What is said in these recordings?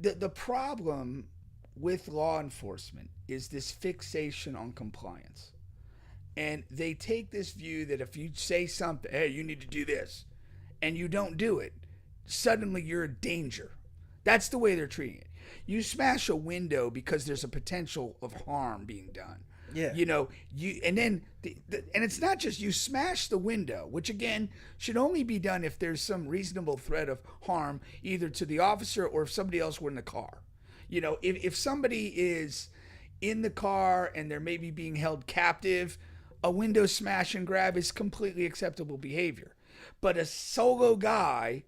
The problem with law enforcement is this fixation on compliance. And they take this view that if you say something, hey, you need to do this, and you don't do it, suddenly you're a danger. That's the way they're treating it. You smash a window because there's a potential of harm being done. Yeah. And then and it's not just you smash the window, which again should only be done if there's some reasonable threat of harm either to the officer or if somebody else were in the car. If somebody is in the car and they're maybe being held captive, a window smash and grab is completely acceptable behavior. But a solo guy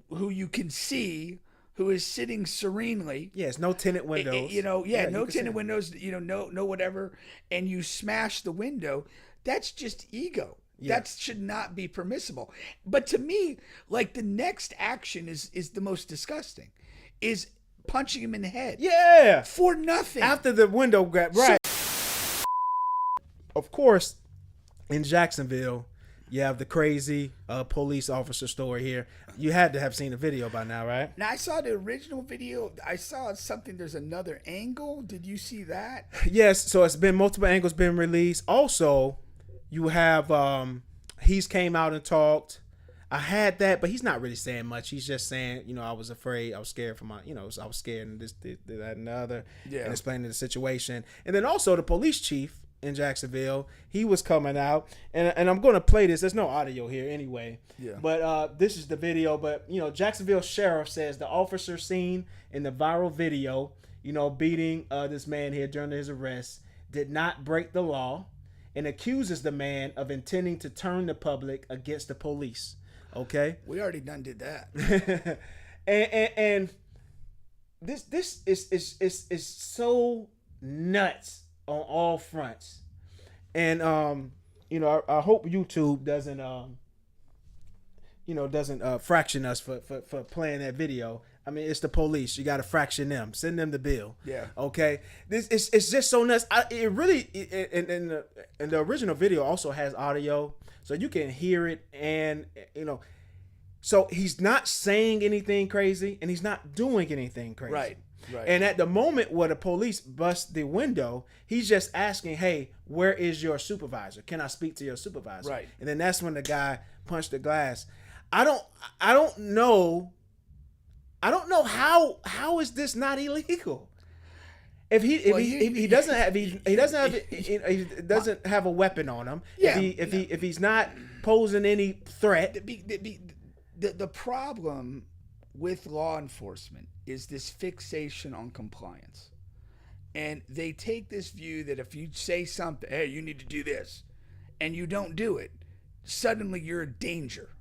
who you can see, who is sitting serenely. Yes, no tinted windows. No tinted windows, no whatever. And you smash the window. That's just ego. Yeah. That should not be permissible. But to me, like the next action is the most disgusting, is punching him in the head. Yeah. For nothing. After the window grab. Right. Of course, in Jacksonville, you have the crazy police officer story here. You had to have seen the video by now, right? Now, I saw the original video. I saw something. There's another angle. Did you see that? Yes. So it's been multiple angles been released. Also, you have he's came out and talked. I had that, but he's not really saying much. He's just saying, I was afraid. I was scared for my, I was scared and this, that, and the other. Yeah. And explaining the situation. And then also the police chief in Jacksonville, he was coming out, and I'm going to play this. There's no audio here anyway. Yeah. But this is the video. But Jacksonville sheriff says the officer seen in the viral video, beating this man here during his arrest, did not break the law, and accuses the man of intending to turn the public against the police. Okay. We already done did that. and this is so nuts on all fronts. And I hope YouTube doesn't fraction us for playing that video. I mean, it's the police. You got to fraction them. Send them the bill. Yeah. Okay. It's just so nuts. In the original video also has audio, so you can hear it, and so he's not saying anything crazy, and he's not doing anything crazy. Right. Right. And at the moment where the police bust the window, he's just asking, hey, where is your supervisor? Can I speak to your supervisor? Right. And then that's when the guy punched the glass. I don't know how is this not illegal? If he doesn't have a weapon on him. Yeah. If he's not posing any threat. The problem with law enforcement is this fixation on compliance. And they take this view that if you say something, hey, you need to do this, and you don't do it, suddenly you're a danger.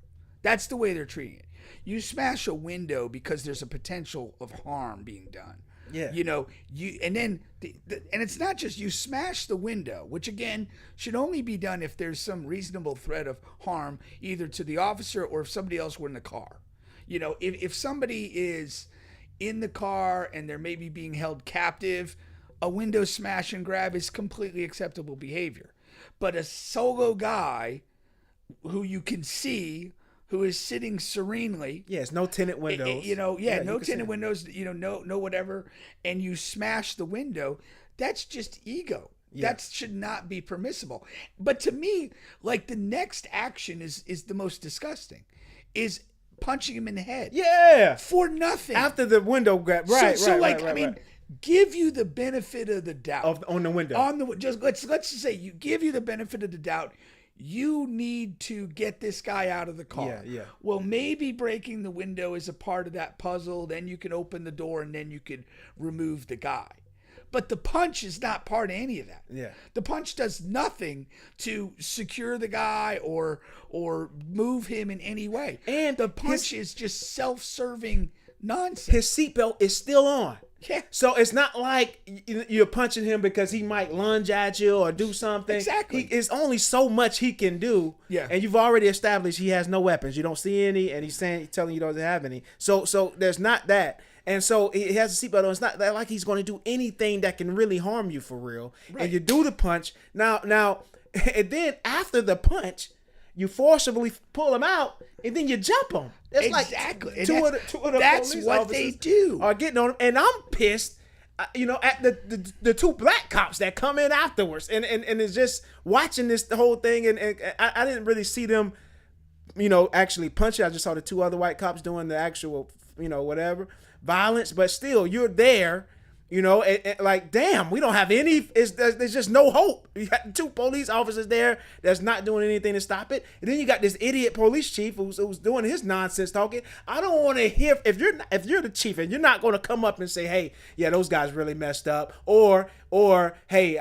That's the way they're treating it. You smash a window because there's a potential of harm being done. Yeah. And it's not just you smash the window, which again should only be done if there's some reasonable threat of harm either to the officer or if somebody else were in the car. If somebody is in the car and they're maybe being held captive, a window smash and grab is completely acceptable behavior. But a solo guy who you can see, who is sitting serenely. Yes, no tinted windows. No tinted windows, no whatever, and you smash the window, that's just ego. Yeah. That should not be permissible. But to me, like the next action is the most disgusting, is punching him in the head. Yeah. For nothing. After the window grab. Right. Give you the benefit of the doubt. On the window. Let's just say you give you the benefit of the doubt. You need to get this guy out of the car. Yeah. Well, maybe breaking the window is a part of that puzzle. Then you can open the door and then you can remove the guy. But the punch is not part of any of that. Yeah. The punch does nothing to secure the guy or move him in any way. And the punch is just self-serving nonsense. His seatbelt is still on. Yeah. So it's not like you're punching him because he might lunge at you or do something. Exactly. It's only so much he can do. Yeah. And you've already established he has no weapons. You don't see any, and he's telling you he doesn't have any. So there's not that. And so he has a seatbelt on. It's not like he's going to do anything that can really harm you for real. Right. And you do the punch. Now, and then after the punch, you forcibly pull them out, and then you jump them. It's Exactly. like two of the That's police what officers they do. are getting on them, and I'm pissed. At the two black cops that come in afterwards, and it's just watching the whole thing, and I didn't really see them, actually punch it. I just saw the two other white cops doing the actual, whatever violence, but still, you're there. Like, damn, we don't have any. There's just no hope. You got two police officers there that's not doing anything to stop it, and then you got this idiot police chief who's doing his nonsense talking. I don't want to hear if you're the chief and you're not going to come up and say, hey, yeah, those guys really messed up, or hey,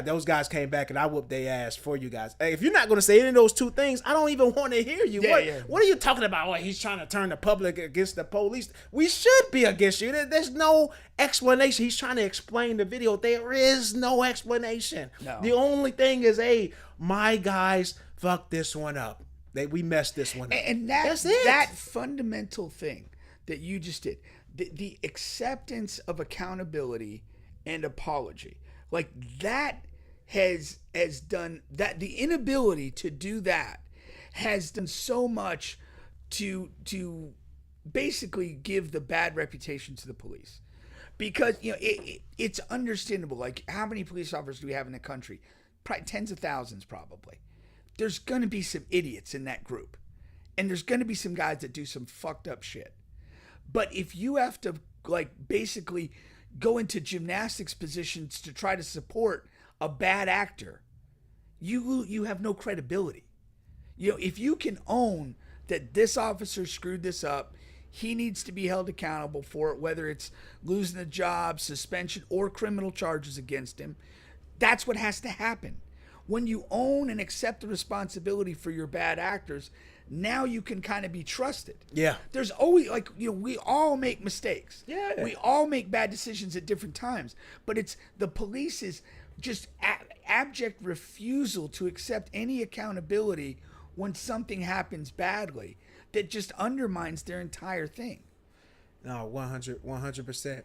those guys came back and I whooped their ass for you guys. Hey, if you're not going to say any of those two things, I don't even want to hear you. What are you talking about? What, he's trying to turn the public against the police? We should be against you. There's no explanation. He's trying to explain the video. There is no explanation. No. The only thing is, hey, my guys fucked this one up. We messed this one up. And that's it. That fundamental thing that you just did, the acceptance of accountability and apology, like that has done that. The inability to do that has done so much to basically give the bad reputation to the police, because it's understandable. Like, how many police officers do we have in the country? Probably tens of thousands. Probably there's going to be some idiots in that group, and there's going to be some guys that do some fucked up shit. But if you have to, like, basically go into gymnastics positions to try to support a bad actor, you have no credibility. If you can own that this officer screwed this up, he needs to be held accountable for it, whether it's losing a job, suspension, or criminal charges against him. That's what has to happen. When you own and accept the responsibility for your bad actors, now you can kind of be trusted. Yeah. There's always, we all make mistakes. Yeah. We all make bad decisions at different times. But it's the police's just abject refusal to accept any accountability when something happens badly that just undermines their entire thing. No, 100%.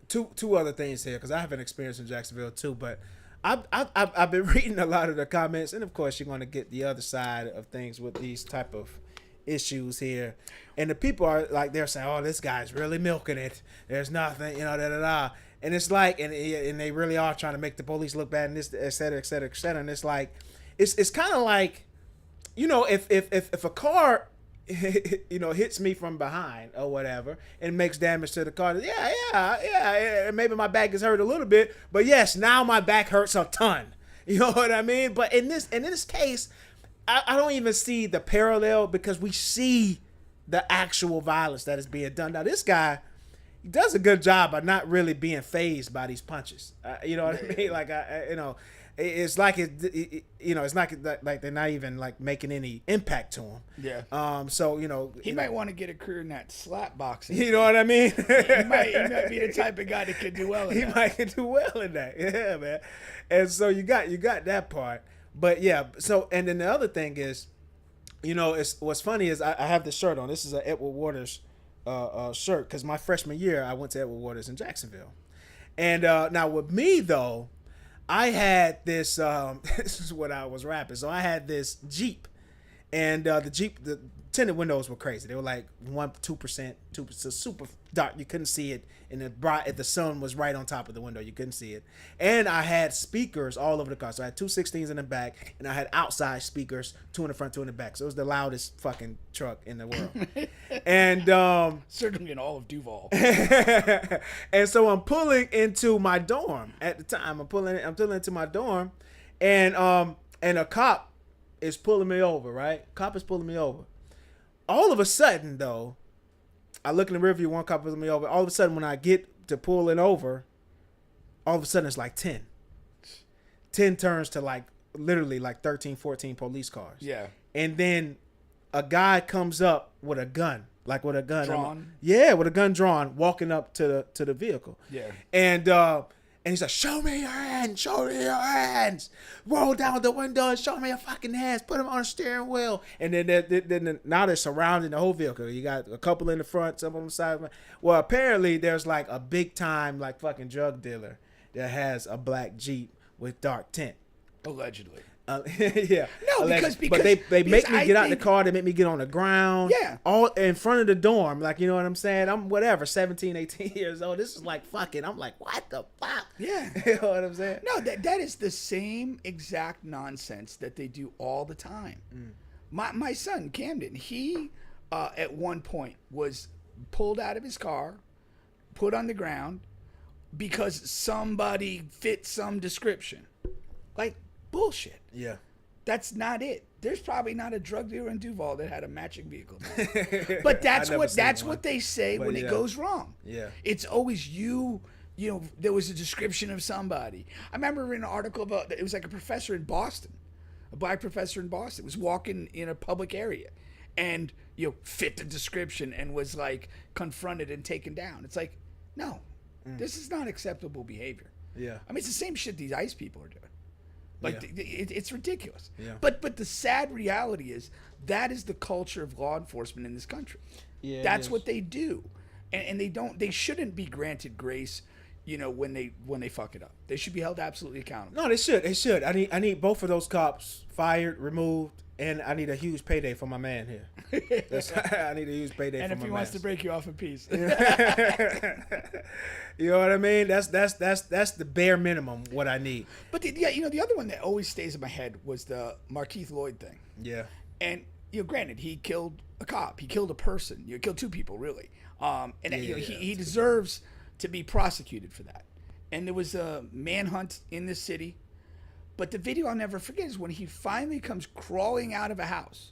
Two other things here, because I have an experience in Jacksonville too, but I've been reading a lot of the comments, and of course you're going to get the other side of things with these type of issues here, and the people are like, they're saying, oh, this guy's really milking it, there's nothing, and it's like, and they really are trying to make the police look bad, and this, et cetera, et cetera, et cetera. And it's like, it's kind of like, if a car hits me from behind or whatever and makes damage to the car, yeah, maybe my back is hurt a little bit, but yes, now my back hurts a ton. You know what I mean? But in this case, I don't even see the parallel, because we see the actual violence that is being done. Now, this guy, he does a good job of not really being fazed by these punches. You know what I mean? Like, it's like it's not like they're not even like making any impact to him. Yeah. So he might want to get a career in that slap boxing. You know what I mean? he might be the type of guy that could do well in that. He might do well in that. Yeah, man. And so you got that part. But yeah. So, and then the other thing is, it's what's funny is I have this shirt on. This is an Edward Waters shirt, because my freshman year I went to Edward Waters in Jacksonville. And now with me though, I had this, this is what I was rapping. So I had this Jeep, and the Jeep, the tinted windows were crazy. They were like 2%, super dark. You couldn't see it. And the sun was right on top of the window. You couldn't see it. And I had speakers all over the car. So I had two 16s in the back, and I had outside speakers, 2 in the front, 2 in the back. So it was the loudest fucking truck in the world. And certainly in all of Duval. And so I'm pulling into my dorm at the time. I'm pulling into my dorm, and a cop is pulling me over, right? Cop is pulling me over. All of a sudden, though, I look in the rearview, one cop pulls me over. All of a sudden, when I get to pulling over, all of a sudden it's like 10. 10 turns to like literally like 13, 14 police cars. Yeah. And then a guy comes up with a gun. Like with a gun. Drawn? Yeah, with a gun drawn, walking up to the vehicle. Yeah. And he's like, show me your hands, roll down the window and show me your fucking hands, put them on the steering wheel. And then now they're surrounding the whole vehicle. You got a couple in the front, some on the side. Well, apparently there's like a big time like fucking drug dealer that has a black Jeep with dark tint. Allegedly. Yeah. No, but they make me get out the think, car. They make me get on the ground. Yeah. All in front of the dorm. Like, you know what I'm saying? I'm whatever, 17, 18 years old. This is like fucking. I'm like, what the fuck? Yeah. You know what I'm saying? No, that is the same exact nonsense that they do all the time. My son Camden, he at one point was pulled out of his car, put on the ground because somebody fit some description. Like, bullshit. Yeah. That's not it. There's probably not a drug dealer in Duval that had a matching vehicle. But that's what they say when it goes wrong. Yeah. It's always you know, there was a description of somebody. I remember in an article about, it was like a professor in Boston, a black professor in Boston was walking in a public area and, you know, fit the description and was like confronted and taken down. It's like, no, this is not acceptable behavior. Yeah. I mean, it's the same shit these ICE people are doing. Like, it's ridiculous. Yeah. But the sad reality is that is the culture of law enforcement in this country. Yeah, That's what they do. And they shouldn't be granted grace, you know, when they fuck it up. They should be held absolutely accountable. No, they should. I need both of those cops fired, removed, and I need a huge payday for my man here. I need a huge payday and for my man. if he wants to break you off a piece. You know what I mean? That's the bare minimum what I need. But the other one that always stays in my head was the Markeith Lloyd thing. Yeah. And granted, he killed a cop. He killed a person. He killed two people, really. He deserves to be prosecuted for that. And there was a manhunt in this city. But the video I'll never forget is when he finally comes crawling out of a house.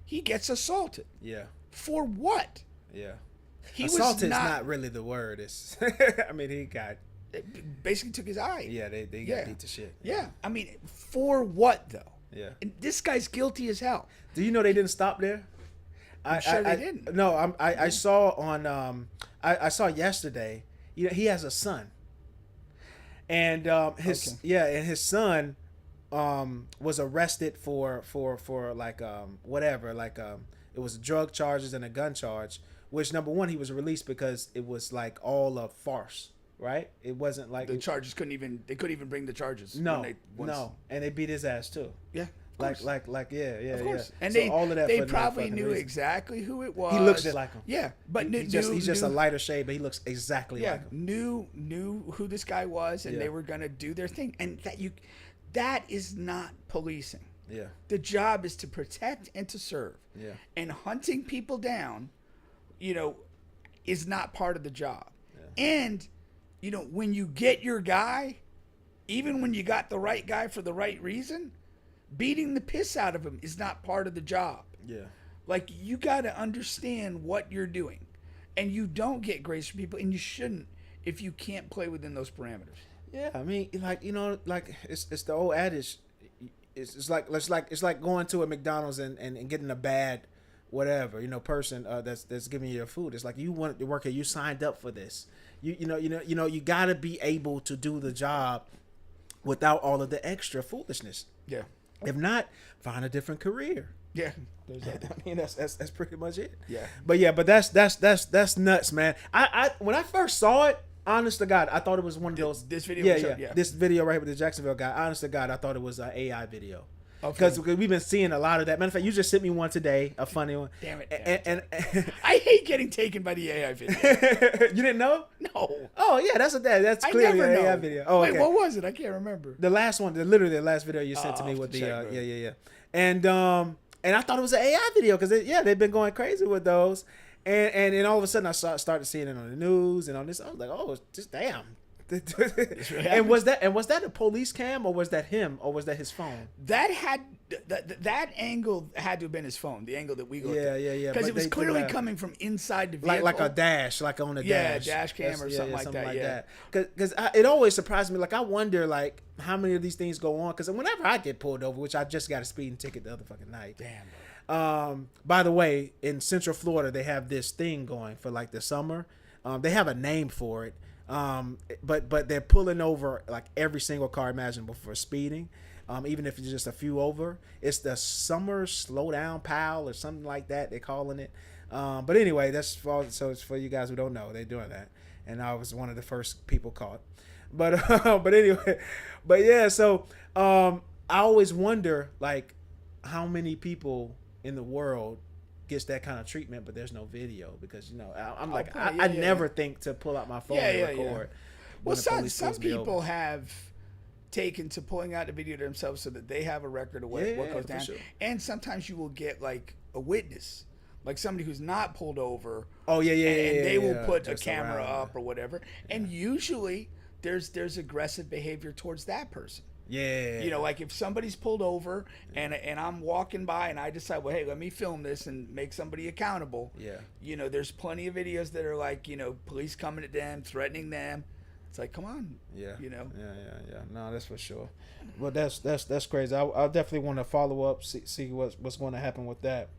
He gets assaulted. Yeah. For what? Yeah. He Assaulted was is not really the word. It's I mean, he got basically took his eye. Yeah, they got beat to shit. Yeah. I mean, for what though? Yeah. And this guy's guilty as hell. Do you know they didn't stop there? I'm sure they didn't. No, I saw on I saw yesterday. You know, he has a son, and his son was arrested for like whatever, like it was drug charges and a gun charge. Which, number one, he was released because it was like all a farce, right? It wasn't like the charges couldn't even bring the charges. No, and they beat his ass too. Yeah. Of course. And so they all of that they for no probably fucking knew reason. exactly who it was. He looks just like him. Yeah, but he's just a lighter shade, but he looks exactly like him. Knew who this guy was, and they were gonna do their thing, and that is not policing. Yeah. The job is to protect and to serve. Yeah. And hunting people down, is not part of the job. Yeah. And when you get your guy, even when you got the right guy for the right reason, beating the piss out of him is not part of the job. Yeah. Like, you got to understand what you're doing. And you don't get grace from people, and you shouldn't if you can't play within those parameters. Yeah, I mean, it's the old adage. It's like going to a McDonald's and getting a bad whatever, person that's giving you your food. It's like, you want to work here, you signed up for this. You got to be able to do the job without all of the extra foolishness. Yeah. If not, find a different career. Yeah. I mean, that's pretty much it. Yeah. But that's nuts, man. I when I first saw it, honest to God, I thought it was one of those. This video. Yeah. This video right here with the Jacksonville guy. Honest to God, I thought it was an AI video. Okay. Because we've been seeing a lot of that. Matter of fact, you just sent me one today, a funny one. Damn it. And I hate getting taken by the AI video. You didn't know? No. Oh yeah, that's clearly an AI video. Oh, okay. Wait, what was it? I can't remember. The last one, literally the last video you sent to me with the yeah. And I thought it was an AI video because they've been going crazy with those. And then all of a sudden I started seeing it on the news and on this. I was like, oh, just damn. And was that a police cam, or was that him, or was that his phone? That angle had to have been his phone. The angle that we looked at. Yeah. Because it was clearly coming from inside the vehicle, like a dash, like on a dash. Yeah, dash cam or something like that. Because it always surprised me. Like, I wonder like how many of these things go on. Because whenever I get pulled over, which I just got a speeding ticket the other fucking night. Damn. By the way, in Central Florida, they have this thing going for like the summer. They have a name for it. But they're pulling over like every single car imaginable for speeding, even if it's just a few over. It's the summer slow down pal or something like that they're calling it. But anyway, so it's for you guys who don't know, they're doing that, and I was one of the first people caught. but anyway, but yeah. So I always wonder like how many people in the world gets that kind of treatment, but there's no video because I'm like I never think to pull out my phone and record. Well, some people have taken to pulling out the video themselves so that they have a record of what goes down. Sure. And sometimes you will get like a witness, like somebody who's not pulled over. Oh yeah, and they will put a just camera around. up or whatever. And usually there's aggressive behavior towards that person. Yeah. Like if somebody's pulled over and I'm walking by and I decide, well, hey, let me film this and make somebody accountable. Yeah. There's plenty of videos that are like, police coming at them, threatening them. It's like, come on. Yeah. Yeah. No, that's for sure. But that's crazy. I definitely want to follow up, see what's going to happen with that.